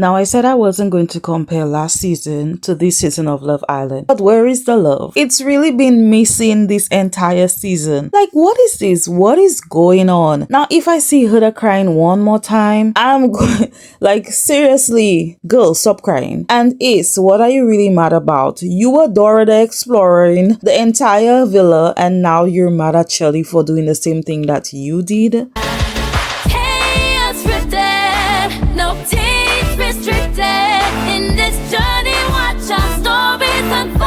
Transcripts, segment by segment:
Now, I said I wasn't going to compare last season to this season of Love Island, but where is the love? It's really been missing this entire season. Like, what is this? What is going on? Now, if I see Huda crying one more time, I'm going, like, seriously, girl, stop crying. And Ace, what are you really mad about? You were Dora the Explorer in the entire villa, and now you're mad at Shelly for doing the same thing that you did? Kay Unscripted, no teeth restricted. In this journey, watch our stories unfold.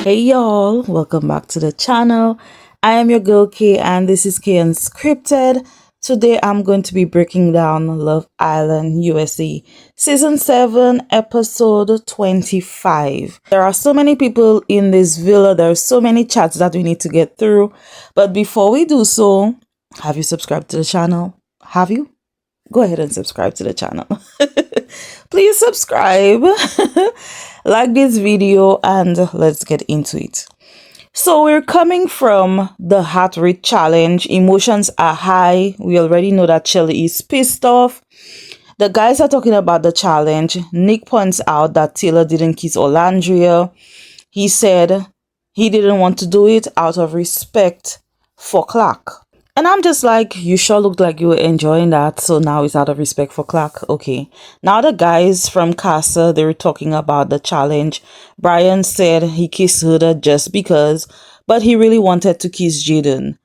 Hey y'all, welcome back to the channel. I am your girl Kay and this is Kay Unscripted. Today I'm going to be breaking down Love Island USA Season 7 Episode 25. There are so many people in this villa. There are so many chats that we need to get through. But before we do so, have you subscribed to the channel? Have you? Go ahead and subscribe to the channel. Please subscribe, like this video, and let's get into it. So we're coming from the heart rate challenge. Emotions are high. We already know that Shelly is pissed off. The guys are talking about the challenge. Nick points out that Taylor didn't kiss Olandria. He said he didn't want to do it out of respect for Clark. And I'm just like, you sure looked like you were enjoying that. So now it's out of respect for Clark. Okay. Now the guys from Casa, they were talking about the challenge. Brian said he kissed Huda just because, but he really wanted to kiss Jaden.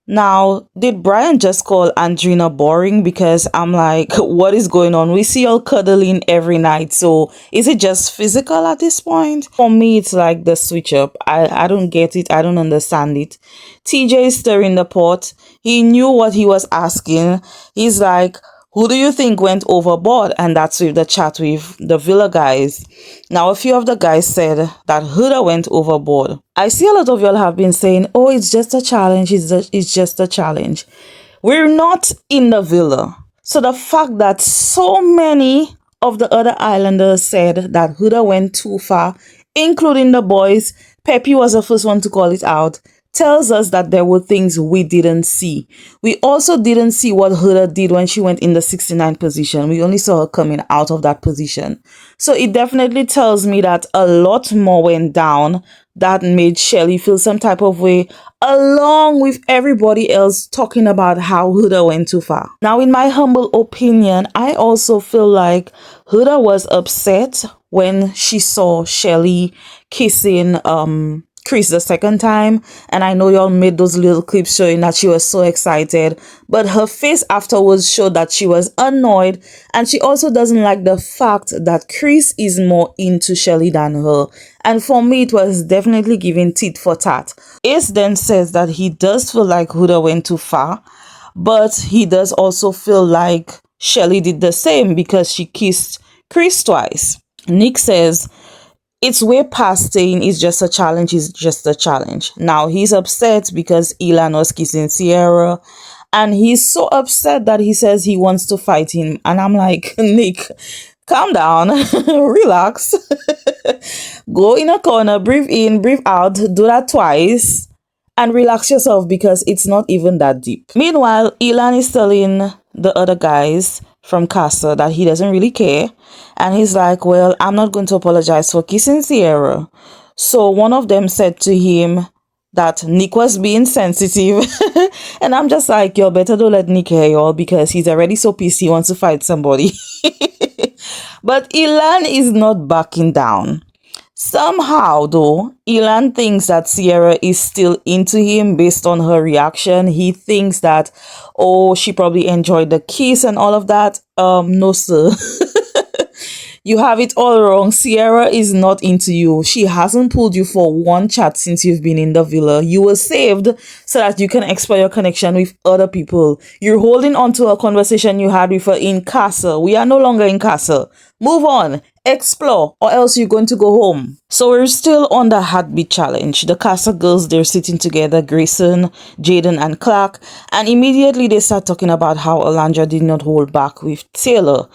Now, did Brian just call Andrina boring? Because I'm like, what is going on? We see y'all cuddling every night. So is it just physical at this point? For me, it's like the switch up. I don't get it. I don't understand it. TJ is stirring the pot. He knew what he was asking. He's like, who do you think went overboard? And that's with the chat with the Villa guys. Now, a few of the guys said that Huda went overboard. I see a lot of y'all have been saying, oh, it's just a challenge. It's just a challenge. We're not in the villa. So the fact that so many of the other islanders said that Huda went too far, including the boys, Peppy was the first one to call it out, tells us that there were things we didn't see. We also didn't see what Huda did when she went in the 69 position. We only saw her coming out of that position. So it definitely tells me that a lot more went down that made Shelly feel some type of way, along with everybody else talking about how Huda went too far. Now, in my humble opinion, I also feel like Huda was upset when she saw Shelly kissing Chris the second time, and I know y'all made those little clips showing that she was so excited, but her face afterwards showed that she was annoyed, and she also doesn't like the fact that Chris is more into Shelly than her. And for me, it was definitely giving tit for tat. Ace then says that he does feel like Huda went too far, but he does also feel like Shelly did the same because she kissed Chris twice. Nick says it's way past saying it's just a challenge, it's just a challenge. Now, he's upset because Elan was kissing Sierra, and he's so upset that he says he wants to fight him. And I'm like, Nick, calm down, relax, go in a corner, breathe in, breathe out, do that twice, and relax yourself because it's not even that deep. Meanwhile, Elan is telling the other guys from Casa that he doesn't really care, and he's like, well, I'm not going to apologize for kissing Sierra. So one of them said to him that Nick was being sensitive, and I'm just like, you better don't let Nick hear y'all because he's already so pissed he wants to fight somebody. But Elan is not backing down. Somehow, though, Elan thinks that Sierra is still into him based on her reaction. He thinks that, oh, she probably enjoyed the kiss and all of that. No, sir. You have it all wrong. Sierra is not into you. She hasn't pulled you for one chat since you've been in the villa. You were saved so that you can explore your connection with other people. You're holding on to a conversation you had with her in Casa. We are no longer in Casa. Move on. Explore, or else you're going to go home. So we're still on the heartbeat challenge. The Casa girls, they're sitting together, Grayson, Jaden, and Clark, and immediately they start talking about how Olandria did not hold back with Taylor.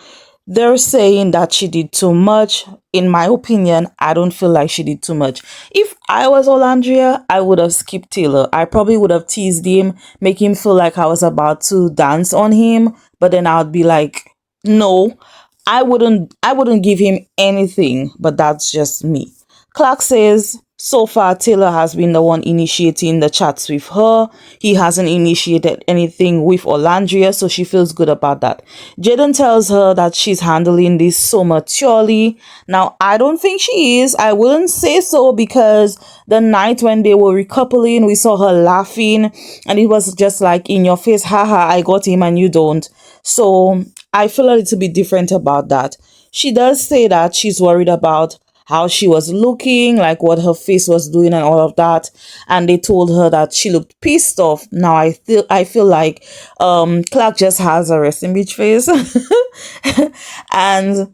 They're saying that she did too much. In my opinion, I don't feel like she did too much. If I was Olandria, I would have skipped Taylor. I probably would have teased him, make him feel like I was about to dance on him, but then I would be like, No, I wouldn't give him anything, but that's just me. Clark says so far Taylor has been the one initiating the chats with her. He hasn't initiated anything with Olandria, so she feels good about that. Jaden tells her that she's handling this so maturely. Now, I don't think she is. I wouldn't say so, because the night when they were recoupling, we saw her laughing and it was just like in your face, haha, I got him and you don't. So I feel a little bit different about that. She does say that she's worried about how she was looking, like what her face was doing and all of that. And they told her that she looked pissed off. Now I feel like Clark just has a resting bitch face. And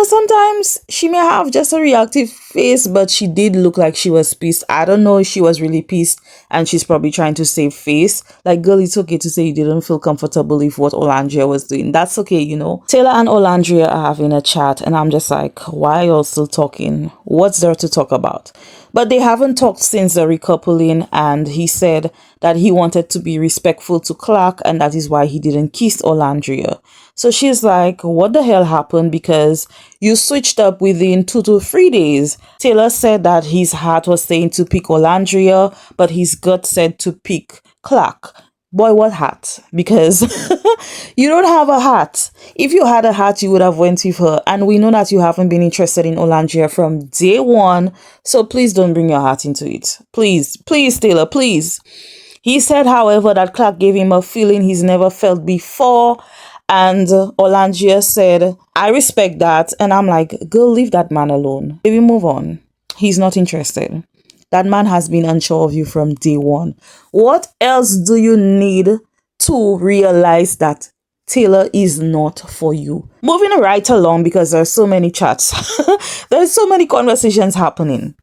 sometimes she may have just a reactive face, but she did look like she was pissed. I don't know if she was really pissed and she's probably trying to save face. Like, girl, it's okay to say you didn't feel comfortable with what Olandria was doing. That's okay. Taylor and Olandria are having a chat, and I'm just like, why are you all still talking? What's there to talk about? But they haven't talked since the recoupling, and he said that he wanted to be respectful to Clark, and that is why he didn't kiss Olandria. So she's like, what the hell happened? Because you switched up within 2 to 3 days. Taylor said that his heart was saying to pick Olandria, but his gut said to pick Clark. Boy, what heart? Because you don't have a heart. If you had a heart, you would have went with her. And we know that you haven't been interested in Olandria from day one. So please don't bring your heart into it. Please, Taylor, please. He said, however, that Clark gave him a feeling he's never felt before. And Olandria said, I respect that. And I'm like, girl, leave that man alone. Baby, move on. He's not interested. That man has been unsure of you from day one. What else do you need to realize that Taylor is not for you? Moving right along, because there's so many chats. There's so many conversations happening.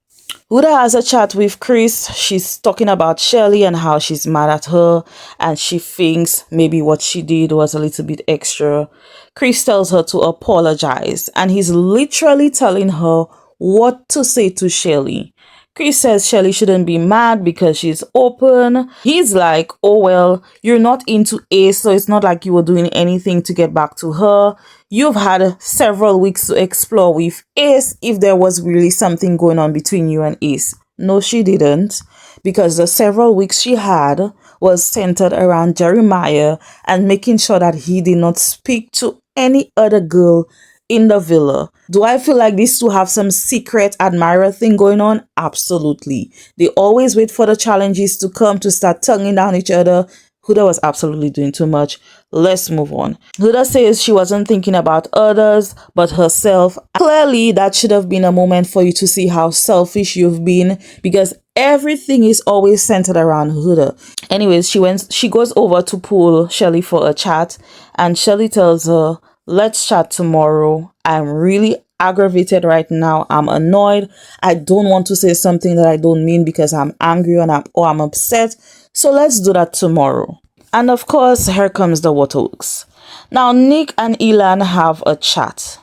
Huda has a chat with Chris. She's talking about Shelly and how she's mad at her, and she thinks maybe what she did was a little bit extra. Chris tells her to apologize, and he's literally telling her what to say to Shelly. Chris says Shelly shouldn't be mad because she's open. He's like, oh well, you're not into Ace, so it's not like you were doing anything to get back to her. You've had several weeks to explore with Ace if there was really something going on between you and Ace. No, she didn't, because the several weeks she had was centered around Jeremiah and making sure that he did not speak to any other girl in the villa. Do I feel like these two have some secret admirer thing going on? Absolutely. They always wait for the challenges to come to start tonguing down each other. Huda was absolutely doing too much. Let's move on. Huda says she wasn't thinking about others but herself. Clearly, that should have been a moment for you to see how selfish you've been, because everything is always centered around Huda. Anyways, she goes over to pull Shelly for a chat, and Shelly tells her, let's chat tomorrow. I'm really aggravated right now. I'm annoyed. I don't want to say something that I don't mean because I'm angry or I'm upset. So let's do that tomorrow. And of course, here comes the waterworks. Now, Nick and Elan have a chat.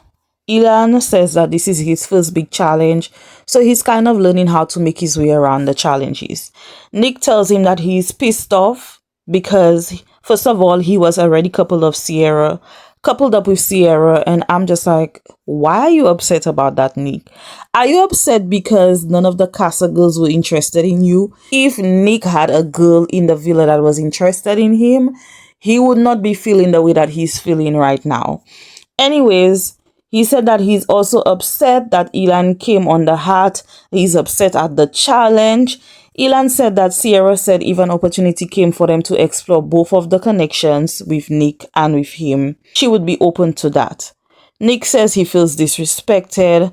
Elan says that this is his first big challenge, so he's kind of learning how to make his way around the challenges. Nick tells him that he's pissed off because, first of all, he was already coupled up with Sierra, and I'm just like, why are you upset about that, Nick? Are you upset because none of the Casa girls were interested in you? If Nick had a girl in the villa that was interested in him, he would not be feeling the way that he's feeling right now. Anyways, he said that he's also upset that Elan came on the hat. He's upset at the challenge. Elan said that Sierra said if an opportunity came for them to explore both of the connections with Nick and with him, she would be open to that. Nick says he feels disrespected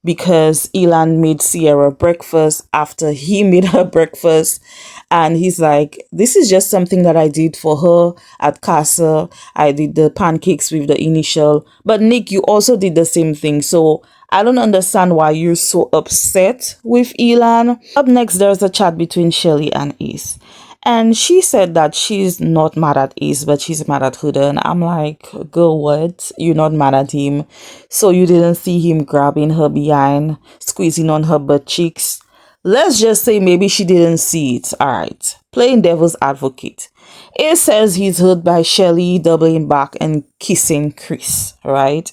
because Elan made Sierra breakfast after he made her breakfast. And he's like, this is just something that I did for her at Casa. I did the pancakes with the initial. But Nick, you also did the same thing. So I don't understand why you're so upset with Elan. Up next, there's a chat between Shelly and Ace. And she said that she's not mad at Ace, but she's mad at Huda. And I'm like, girl, what? You're not mad at him. So you didn't see him grabbing her behind, squeezing on her butt cheeks. Let's just say maybe she didn't see it. All right. Playing devil's advocate. It says he's hurt by Shelly doubling back and kissing Chris, right?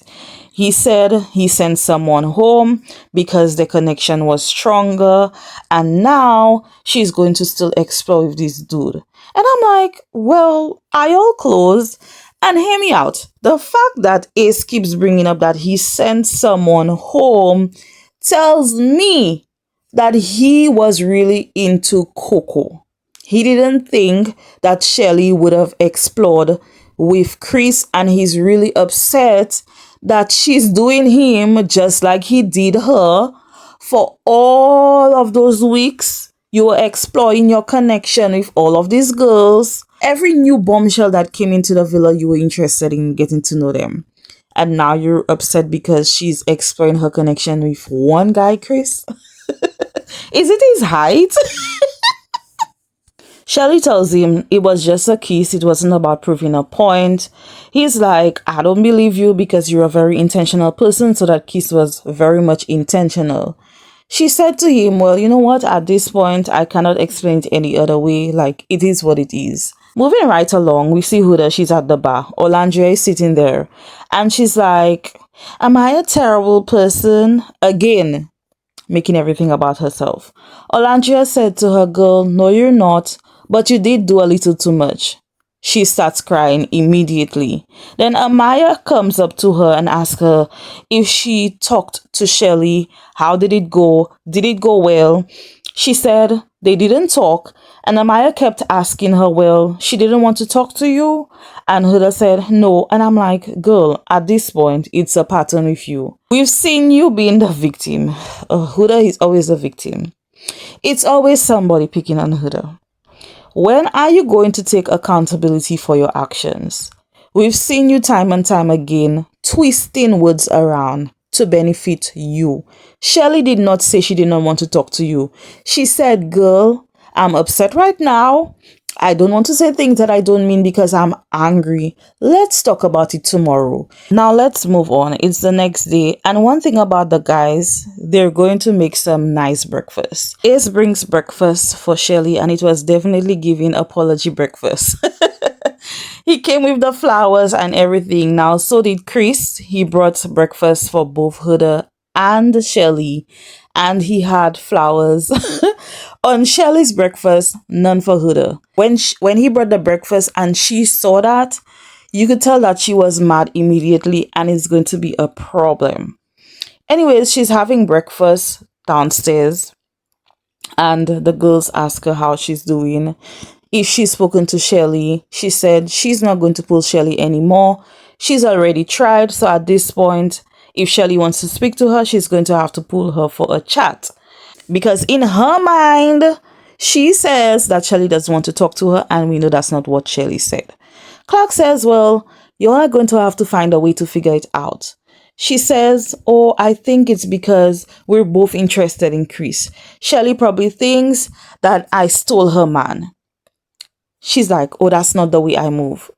He said he sent someone home because the connection was stronger, and now she's going to still explore with this dude. And I'm like, well, are y'all close? And hear me out. The fact that Ace keeps bringing up that he sent someone home tells me that he was really into Coco. He didn't think that Shelly would have explored with Chris, and he's really upset that she's doing him just like he did her for all of those weeks. You were exploring your connection with all of these girls. Every new bombshell that came into the villa, you were interested in getting to know them. And now you're upset because she's exploring her connection with one guy, Chris. Is it his height? Shelly tells him it was just a kiss, it wasn't about proving a point. He's like, I don't believe you because you're a very intentional person, so that kiss was very much intentional. She said to him, well, you know what, at this point, I cannot explain it any other way, like, it is what it is. Moving right along, we see Huda, she's at the bar. Olandria is sitting there, and she's like, am I a terrible person? Again, making everything about herself. Olandria said to her, girl, no, you're not, but you did do a little too much. She starts crying immediately. Then Amaya comes up to her and asks her if she talked to Shelly. How did it go? Did it go well? She said they didn't talk, and Amaya kept asking her, well, she didn't want to talk to you? And Huda said, no. And I'm like, girl, at this point, it's a pattern with you. We've seen you being the victim. Huda is always the victim. It's always somebody picking on Huda. When are you going to take accountability for your actions? We've seen you time and time again twisting words around to benefit you. Shelly did not say she did not want to talk to you. She said, girl, I'm upset right now. I don't want to say things that I don't mean because I'm angry. Let's talk about it tomorrow. Now let's move on. It's the next day. And one thing about the guys, they're going to make some nice breakfast. Ace brings breakfast for Shelly, and it was definitely giving apology breakfast. He came with the flowers and everything. Now, so did Chris. He brought breakfast for both Huda and Shelly, and he had flowers on Shelly's breakfast, none for Huda. When he brought the breakfast and she saw that, you could tell that she was mad immediately, and it's going to be a problem. Anyways, she's having breakfast downstairs, and the girls ask her how she's doing. If she's spoken to Shelly, she said she's not going to pull Shelly anymore. She's already tried, so at this point, if Shelly wants to speak to her, she's going to have to pull her for a chat. Because in her mind, she says that Shelly doesn't want to talk to her, and we know that's not what Shelly said. Clark says, well, you're going to have to find a way to figure it out. She says, oh, I think it's because we're both interested in Chris. Shelly probably thinks that I stole her man. She's like, oh, that's not the way I move.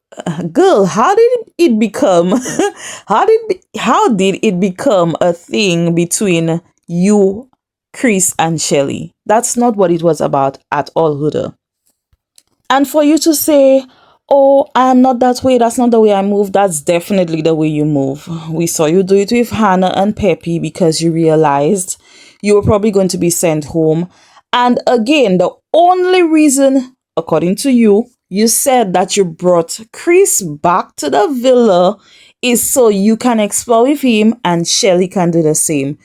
Girl, how did it become how did it become a thing between you, Chris, and Shelly? That's not what it was about at all, Huda. And for you to say, oh, I am not that way, that's not the way I move, that's definitely the way you move. We saw you do it with Hannah and Peppy because you realized you were probably going to be sent home. And again, the only reason, according to you, you said that you brought Chris back to the villa is so you can explore with him and Shelly can do the same.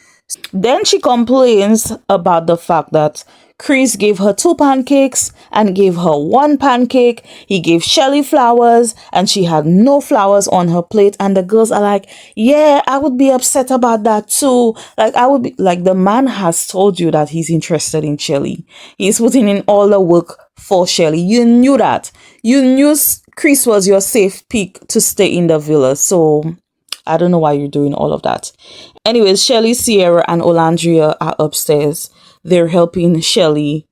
Then she complains about the fact that Chris gave her 2 pancakes and gave her 1 pancake. He gave Shelly flowers and she had no flowers on her plate. And the girls are like, yeah, I would be upset about that too. Like, I would be like, the man has told you that he's interested in Shelly. He's putting in all the work for Shelly. You knew that. You knew Chris was your safe pick to stay in the villa. So I don't know why you're doing all of that. Anyways, Shelly, Sierra, and Olandria are upstairs. They're helping Shelly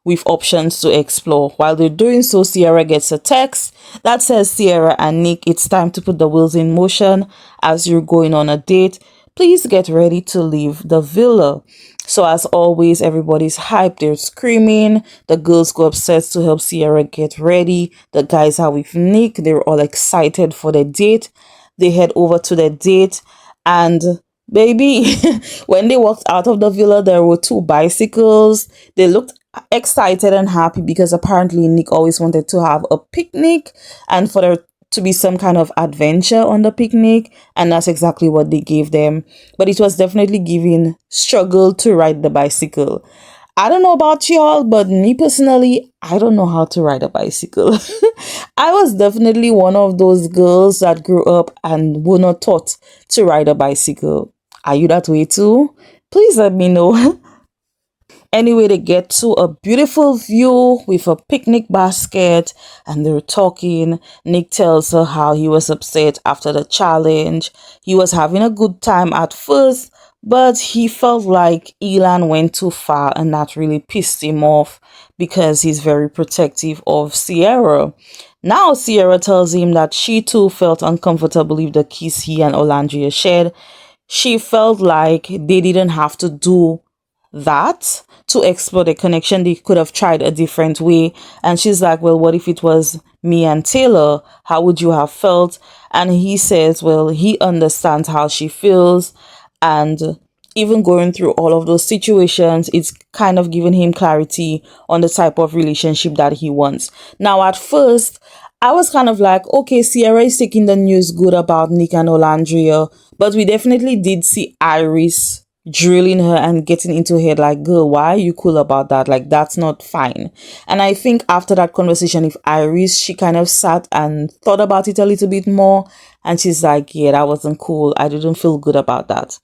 with options to explore. While they're doing so, Sierra gets a text that says, Sierra and Nick, it's time to put the wheels in motion as you're going on a date. please get ready to leave the villa. So as always, everybody's hyped, they're screaming. The girls go upstairs to help Sierra get ready. The guys are with Nick, they're all excited for the date. They head over to the date, and baby, when they walked out of the villa, there were two bicycles. They looked excited and happy because apparently Nick always wanted to have a picnic and for there to be some kind of adventure on the picnic, and that's exactly what they gave them. But it was definitely giving struggle to ride the bicycle. I don't know about y'all, but me personally, I don't know how to ride a bicycle. I was definitely one of those girls that grew up and were not taught to ride a bicycle. Are you that way too? Please let me know. Anyway, they get to a beautiful view with a picnic basket and they're talking. Nick tells her how he was upset after the challenge. He was having a good time at first, but he felt like Elan went too far and that really pissed him off because he's very protective of Sierra. Now Sierra tells him that she too felt uncomfortable with the kiss he and Olandria shared. She felt like they didn't have to do that to explore the connection. They could have tried a different way. And she's like, well, what if it was me and Taylor? How would you have felt? And he says, well, he understands how she feels, and even going through all of those situations, it's kind of giving him clarity on the type of relationship that he wants. Now, at first, I was kind of like, okay, Sierra is taking the news good about Nick and Olandria, but we definitely did see Iris drilling her and getting into her head like, girl, why are you cool about that? Like, that's not fine. And I think after that conversation with Iris, she kind of sat and thought about it a little bit more, and she's like, yeah, that wasn't cool. I didn't feel good about that.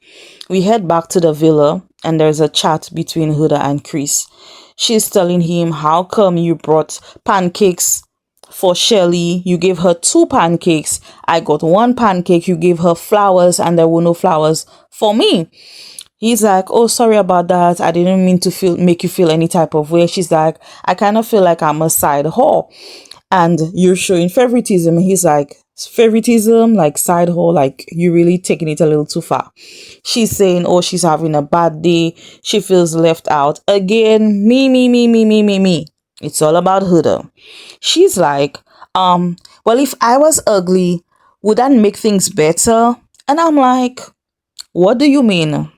We head back to the villa and there's a chat between Huda and Chris. She's telling him, how come you brought pancakes for Shelly? You gave her 2 pancakes. I got 1 pancake. You gave her flowers and there were no flowers for me. He's like, oh, sorry about that. I didn't mean to make you feel any type of way. She's like, I kind of feel like I'm a side whore and you're showing favoritism. He's like, favoritism, like side whore, like you really taking it a little too far. She's saying, oh, she's having a bad day. She feels left out. Again, me. It's all about Huda. She's like, well, if I was ugly, would that make things better? And I'm like, what do you mean?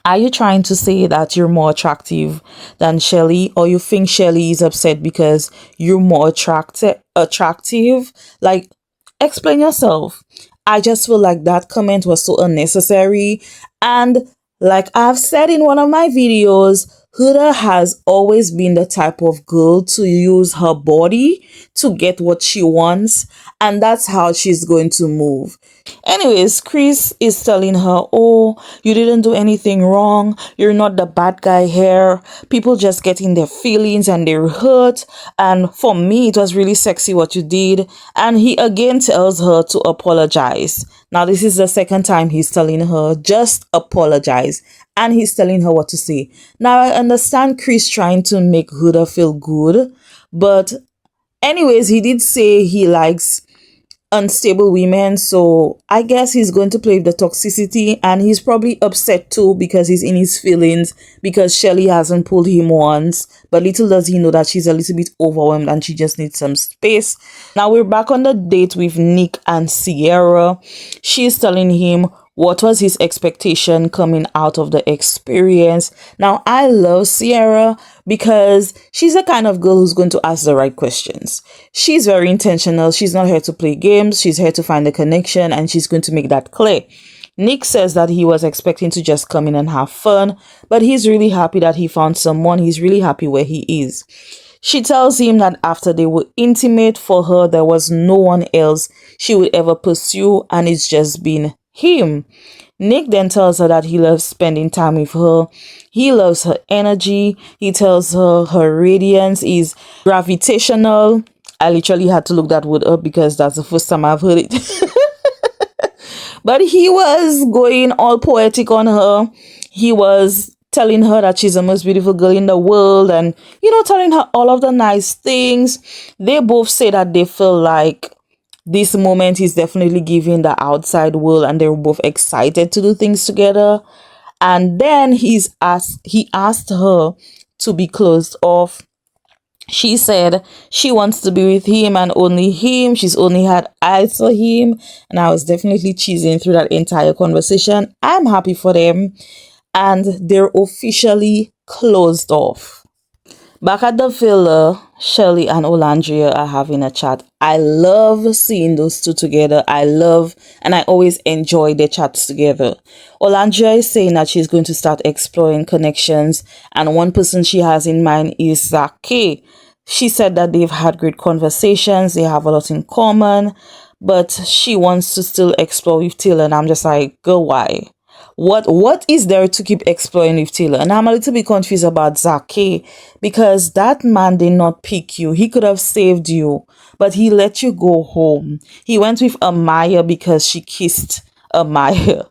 Are you trying to say that you're more attractive than Shelly, or you think Shelly is upset because you're more attractive? Like, explain yourself. I just feel like that comment was so unnecessary. And like I've said in one of my videos, Huda has always been the type of girl to use her body to get what she wants, and that's how she's going to move. Anyways, Chris is telling her, oh, you didn't do anything wrong. You're not the bad guy here. People just get in their feelings and they're hurt. And for me, it was really sexy what you did. And he again tells her to apologize. Now, this is the second time he's telling her, just apologize. And he's telling her what to say. Now, I understand Chris trying to make Huda feel good. But anyways, he did say he likes unstable women, so I guess he's going to play with the toxicity, and he's probably upset too because he's in his feelings because Shelly hasn't pulled him once, but little does he know that she's a little bit overwhelmed and she just needs some space. Now we're back on the date with Nick and Sierra. She's telling him what was his expectation coming out of the experience. Now, I love Sierra because she's the kind of girl who's going to ask the right questions. She's very intentional. She's not here to play games. She's here to find a connection, and she's going to make that clear. Nick says that he was expecting to just come in and have fun, but he's really happy that he found someone. He's really happy where he is. She tells him that after they were intimate, for her, there was no one else she would ever pursue, and it's just been him. Nick then tells her that he loves spending time with her. He loves her energy. He tells her her radiance is gravitational. I literally had to look that word up because that's the first time I've heard it. But he was going all poetic on her. He was telling her that she's the most beautiful girl in the world and, telling her all of the nice things. They both say that they feel like this moment is definitely giving the outside world, and they're both excited to do things together. And then he asked her to be closed off. She said she wants to be with him and only him. She's only had eyes for him. And I was definitely cheesing through that entire conversation. I'm happy for them. And they're officially closed off. Back at the villa, Shelly and Olandria are having a chat. I love seeing those two together. I love and I always enjoy their chats together. Olandria is saying that she's going to start exploring connections, and one person she has in mind is Zake. She said that they've had great conversations, they have a lot in common, but she wants to still explore with Taylor, and I'm just like, girl, why? What is there to keep exploring with Taylor? And I'm a little bit confused about Zake, because that man did not pick you. He could have saved you, but he let you go home. He went with Amaya because she kissed Amaya,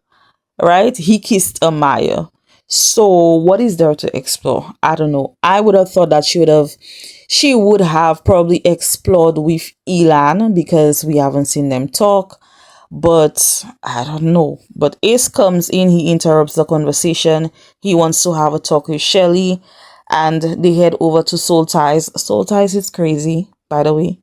right? He kissed Amaya. So what is there to explore? I don't know. I would have thought that she would have probably explored with Elan, because we haven't seen them talk. But I don't know. But Ace comes in, he interrupts the conversation. He wants to have a talk with Shelly, and they head over to Soul Ties. Soul Ties is crazy, by the way.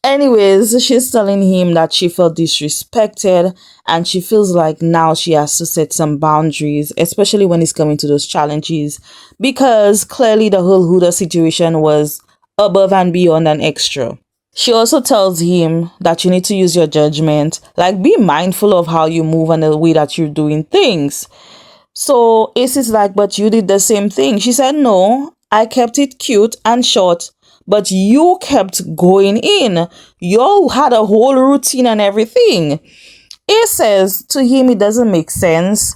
Anyways, she's telling him that she felt disrespected, and she feels like now she has to set some boundaries, especially when it's coming to those challenges, because clearly the whole Huda situation was above and beyond an extra. She also tells him that you need to use your judgment, like be mindful of how you move and the way that you're doing things. So Ace is like, but you did the same thing. She said, no, I kept it cute and short, but you kept going in. You had a whole routine and everything. Ace says to him it doesn't make sense.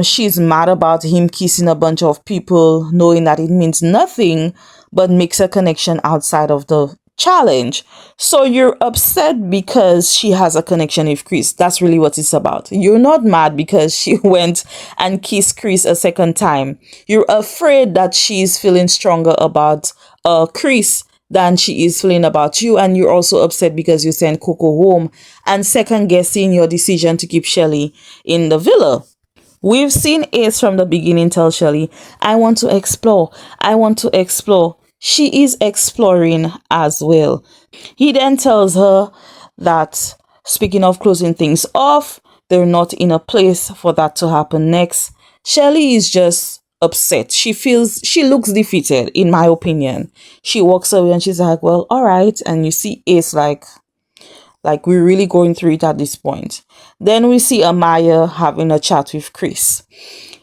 She's mad about him kissing a bunch of people, knowing that it means nothing, but makes a connection outside of the challenge. So you're upset because she has a connection with Chris. That's really what it's about. You're not mad because she went and kissed Chris a second time. You're afraid that she's feeling stronger about Chris than she is feeling about you, and you're also upset because you sent Coco home and second guessing your decision to keep Shelly in the villa. We've seen Ace from the beginning tell Shelly, I want to explore. I want to explore. She is exploring as well. He then tells her that, speaking of closing things off, they're not in a place for that to happen next. Shelly is just upset. She looks defeated, in my opinion. She walks away and she's like, well, all right. And you see Ace like we're really going through it at this point. Then we see Amaya having a chat with Chris.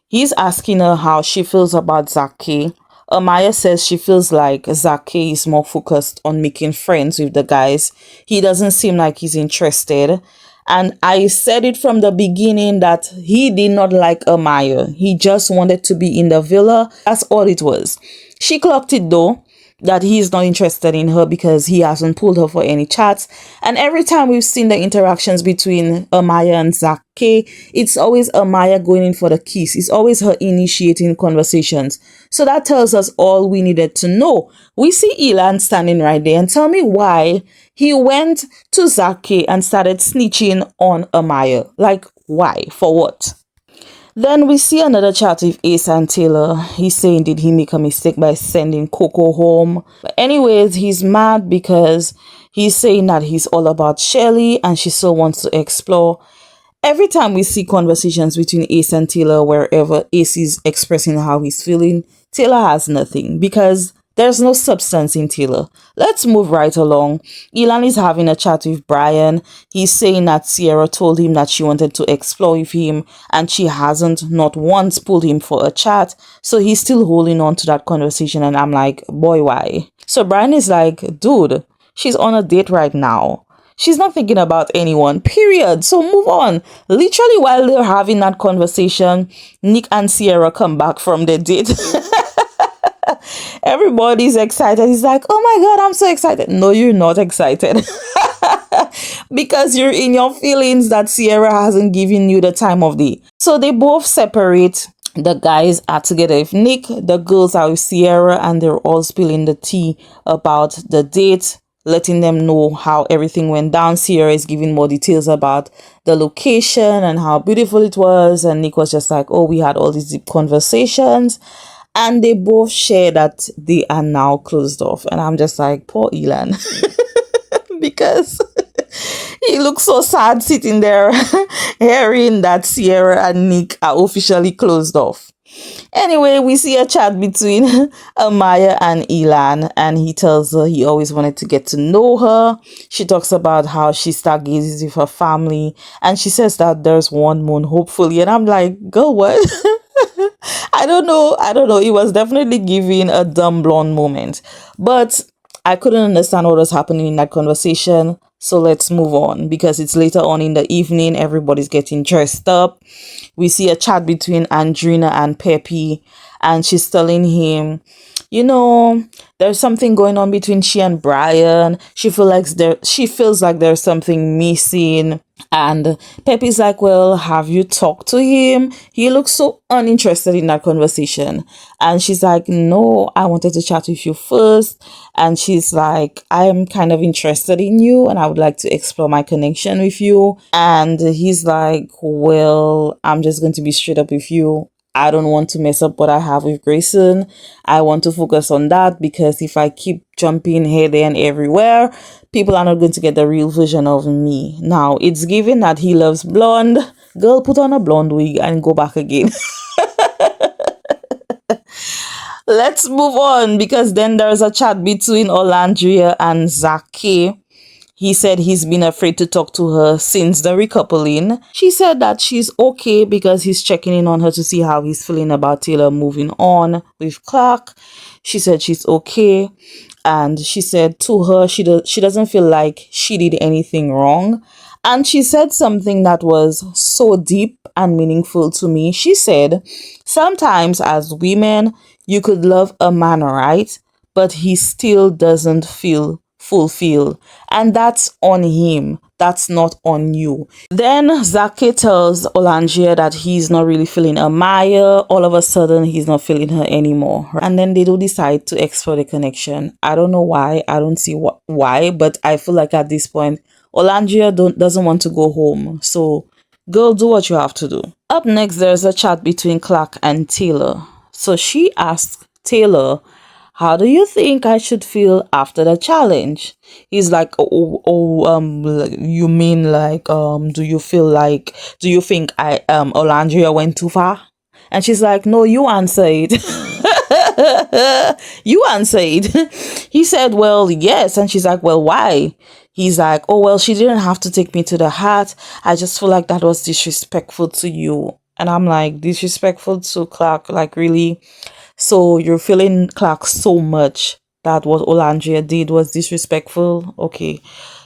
He's asking her how she feels about Zake. Amaya says she feels like Zake is more focused on making friends with the guys. He doesn't seem like he's interested. And I said it from the beginning that he did not like Amaya. He just wanted to be in the villa. That's all it was. She clocked it though, that he's not interested in her because he hasn't pulled her for any chats. And every time we've seen the interactions between Amaya and Zake, it's always Amaya going in for the kiss. It's always her initiating conversations. So that tells us all we needed to know. We see Elan standing right there, and tell me why he went to Zake and started snitching on Amaya. Like, why? For what? Then we see another chat with Ace and Taylor. He's saying, did he make a mistake by sending Coco home? But anyways, he's mad because he's saying that he's all about Shelly and she still wants to explore. Every time we see conversations between Ace and Taylor, wherever Ace is expressing how he's feeling, Taylor has nothing because there's no substance in Taylor. Let's move right along. Elan is having a chat with Brian. He's saying that Sierra told him that she wanted to explore with him and she hasn't not once pulled him for a chat. So he's still holding on to that conversation, and I'm like, boy, why? So Brian is like, dude, she's on a date right now. She's not thinking about anyone, period. So move on. Literally while they're having that conversation, Nick and Sierra come back from their date. Everybody's excited. He's like, oh my God, I'm so excited. No, you're not excited. Because you're in your feelings that Sierra hasn't given you the time of day. So they both separate. The guys are together with Nick. The girls are with Sierra, and they're all spilling the tea about the date. letting them know how everything went down. Sierra is giving more details about the location and how beautiful it was. And Nick was just like, oh, we had all these deep conversations. And they both share that they are now closed off. And I'm just like, poor Elan. Because he looks so sad sitting there hearing that Sierra and Nick are officially closed off. Anyway, we see a chat between Amaya and Elan, and he tells her he always wanted to get to know her. She talks about how she stargazes with her family, and she says that there's one moon, hopefully. And I'm like, girl, what? I don't know. It was definitely giving a dumb blonde moment, but I couldn't understand what was happening in that conversation. So let's move on, because it's later on in the evening. Everybody's getting dressed up. We see a chat between Andrina and Peppy, and she's telling him, you know, there's something going on between she and Brian. She feels like there's something missing. And Peppy's like, well, have you talked to him? He looks so uninterested in that conversation. And she's like, no, I wanted to chat with you first. And she's like, I'm kind of interested in you and I would like to explore my connection with you. And he's like, well, I'm just going to be straight up with you. I don't want to mess up what I have with Grayson. I want to focus on that, because if I keep jumping here, there, and everywhere, people are not going to get the real version of me. Now, it's given that he loves blonde. Girl, put on a blonde wig and go back again. Let's move on, because then there's a chat between Olandria and Zaki. He said he's been afraid to talk to her since the recoupling. She said that she's okay because he's checking in on her to see how he's feeling about Taylor moving on with Clark. She said she's okay. And she said to her, she doesn't feel like she did anything wrong. And she said something that was so deep and meaningful to me. She said, sometimes as women, you could love a man, right? But he still doesn't feel fulfilled, and that's on him. That's not on you. Then Zaki tells Olandria that he's not really feeling Amaya. All of a sudden, he's not feeling her anymore. And then they do decide to explore the connection. I don't know why. I don't see why, but I feel like at this point, Olandria doesn't want to go home. So, girl, do what you have to do. Up next, there's a chat between Clark and Taylor. So she asks Taylor, how do you think I should feel after the challenge? He's like, you mean like, do you think Olandria went too far? And she's like, no, you answer it. You answer it. He said, well, yes. And she's like, well, why? He's like, oh, well, she didn't have to take me to the heart. I just feel like that was disrespectful to you. And I'm like, disrespectful to Clark? Like, really? So you're feeling Clark so much that what Olandria did was disrespectful? Okay.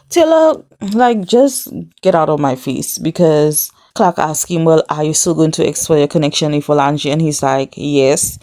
Taylor, like, just get out of my face, because Clark asked him, well, are you still going to explore your connection with Olandria? And he's like, yes.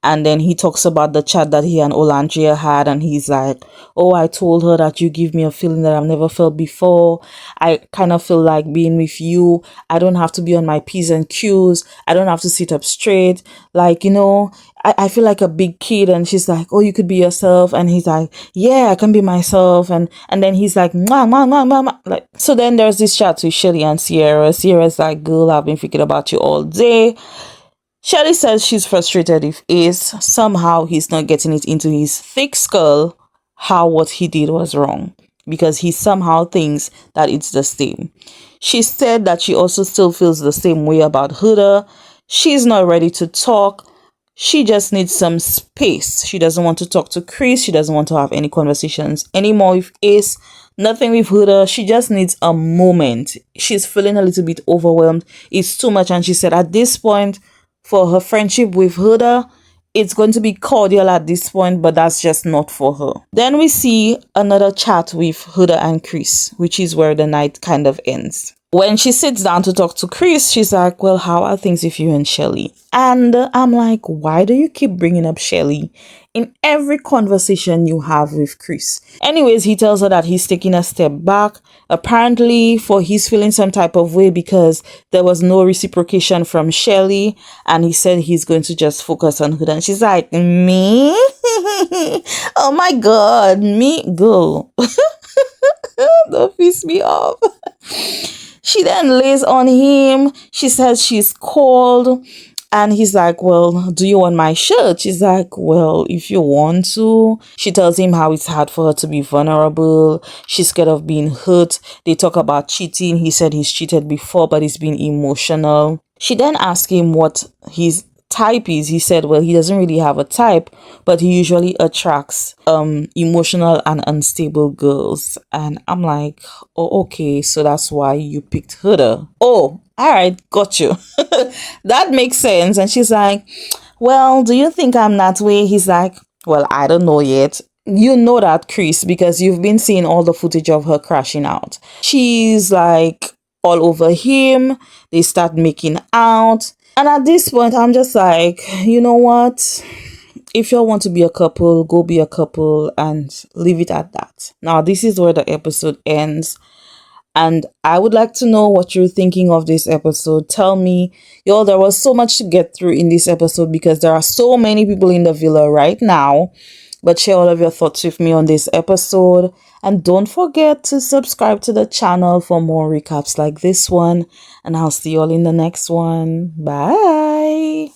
And then he talks about the chat that he and Olandria had, and he's like, oh, I told her that you give me a feeling that I've never felt before. I kind of feel like being with you. I don't have to be on my P's and Q's. I don't have to sit up straight. Like, you know, I feel like a big kid. And she's like, oh, you could be yourself. And he's like, yeah, I can be myself. And then he's like, mwah, mwah, mwah, mwah, mwah. Like, so then there's this chat with Shelly and Sierra. Sierra's like, girl, I've been thinking about you all day. Shelly says she's frustrated with Ace. Somehow he's not getting it into his thick skull how what he did was wrong, because he somehow thinks that it's the same. She said that she also still feels the same way about Huda. She's not ready to talk. She just needs some space. She doesn't want to talk to Chris. She doesn't want to have any conversations anymore with Ace. Nothing with Huda. She just needs a moment. She's feeling a little bit overwhelmed. It's too much. And she said at this point, for her friendship with Huda, it's going to be cordial at this point, but that's just not for her. Then we see another chat with Huda and Chris, which is where the night kind of ends. When she sits down to talk to Chris, she's like, well, how are things with you and Shelly? And I'm like, why do you keep bringing up Shelly in every conversation you have with Chris? Anyways, he tells her that he's taking a step back, apparently for he's feeling some type of way because there was no reciprocation from Shelly, and he said he's going to just focus on Huda. And she's like, me? Oh my god, me? Go. Don't piss me off. She then lays on him. She says she's cold. And he's like, well, do you want my shirt? She's like, well, if you want to. She tells him how it's hard for her to be vulnerable. She's scared of being hurt. They talk about cheating. He said he's cheated before, but he's been emotional. She then asks him what his type is. He said, well, he doesn't really have a type, but he usually attracts emotional and unstable girls. And I'm like, oh, okay, so that's why you picked Huda. Oh, all right, got you. That makes sense. And she's like, well, do you think I'm that way? He's like, well, I don't know yet. You know that, Chris, because you've been seeing all the footage of her crashing out. She's like all over him. They start making out. And at this point, I'm just like, you know what? If you want to be a couple, go be a couple and leave it at that. Now, this is where the episode ends. And I would like to know what you're thinking of this episode. Tell me, yo, there was so much to get through in this episode because there are so many people in the villa right now. But share all of your thoughts with me on this episode. And don't forget to subscribe to the channel for more recaps like this one. And I'll see you all in the next one. Bye.